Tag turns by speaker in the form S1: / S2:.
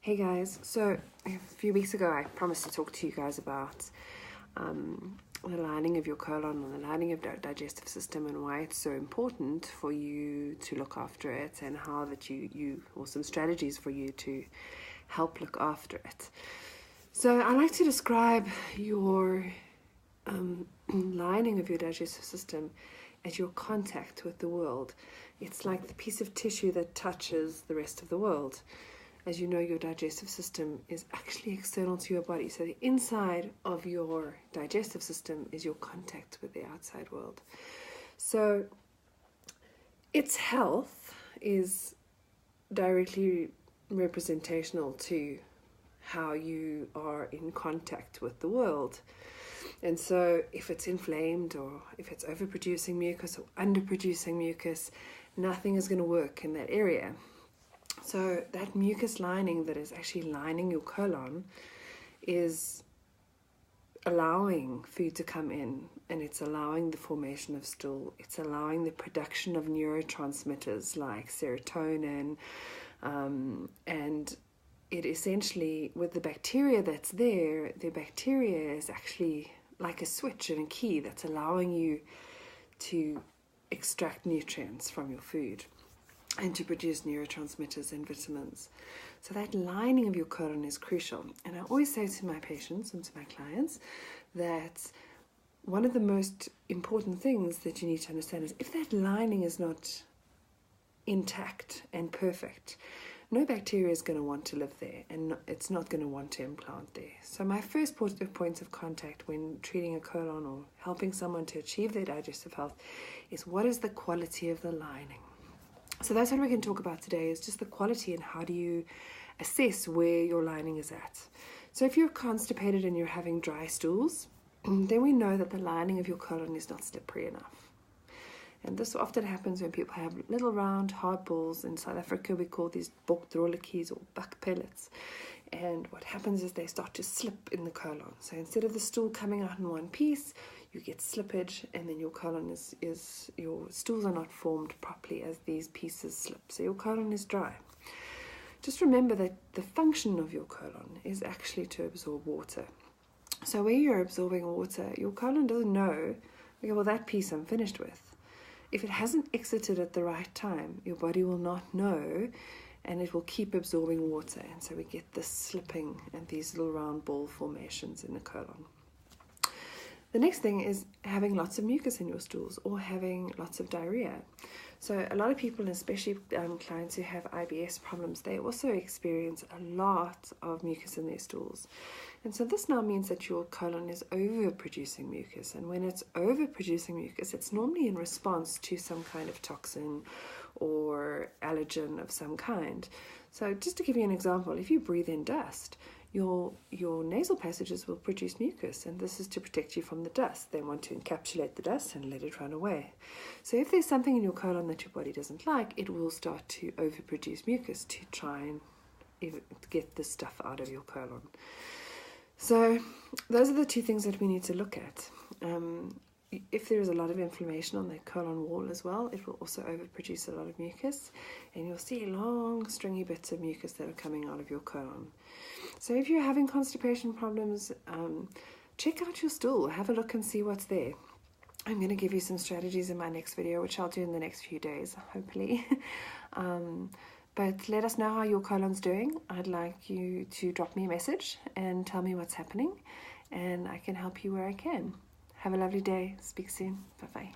S1: Hey guys, so a few weeks ago I promised to talk to you guys about the lining of your colon and the lining of your digestive system and why it's so important for you to look after it, and how that or some strategies for you to help look after it. So I like to describe your lining of your digestive system as your contact with the world. It's like the piece of tissue that touches the rest of the world. As you know, your digestive system is actually external to your body. So the inside of your digestive system is your contact with the outside world. So its health is directly representational to how you are in contact with the world. And so if it's inflamed, or if it's overproducing mucus or underproducing mucus, nothing is going to work in that area. So that mucus lining that is actually lining your colon is allowing food to come in, and it's allowing the formation of stool. It's allowing the production of neurotransmitters like serotonin, and it essentially, with the bacteria that's there, the bacteria is actually like a switch and a key that's allowing you to extract nutrients from your food and to produce neurotransmitters and vitamins. So that lining of your colon is crucial. And I always say to my patients and to my clients that one of the most important things that you need to understand is, if that lining is not intact and perfect, no bacteria is going to want to live there, and it's not going to want to implant there. So my first point of contact when treating a colon or helping someone to achieve their digestive health is, what is the quality of the lining? So that's what we can talk about today, is just the quality, and how do you assess where your lining is at. So if you're constipated and you're having dry stools, then we know that the lining of your colon is not slippery enough. And this often happens when people have little round hard balls. In South Africa we call these bokdrolletjies or buck pellets. And what happens is they start to slip in the colon. So instead of the stool coming out in one piece, you get slippage, and then your colon your stools are not formed properly as these pieces slip. So your colon is dry. Just remember that the function of your colon is actually to absorb water. So where you're absorbing water, your colon doesn't know, okay, well, that piece I'm finished with. If it hasn't exited at the right time, your body will not know, and it will keep absorbing water. And so we get this slipping and these little round ball formations in the colon. The next thing is having lots of mucus in your stools, or having lots of diarrhea. So a lot of people, especially clients who have IBS problems, they also experience a lot of mucus in their stools. And so this now means that your colon is overproducing mucus. And when it's overproducing mucus, it's normally in response to some kind of toxin or allergen of some kind. So just to give you an example, if you breathe in dust, your nasal passages will produce mucus, and this is to protect you from the dust. They want to encapsulate the dust and let it run away. So if there's something in your colon that your body doesn't like, it will start to overproduce mucus to try and get the stuff out of your colon. So those are the two things that we need to look at. If there is a lot of inflammation on the colon wall as well, it will also overproduce a lot of mucus, and you'll see long stringy bits of mucus that are coming out of your colon. So if you're having constipation problems, check out your stool, have a look and see what's there. I'm going to give you some strategies in my next video, which I'll do in the next few days, hopefully. But let us know how your colon's doing. I'd like you to drop me a message and tell me what's happening, and I can help you where I can. Have a lovely day. Speak soon. Bye-bye.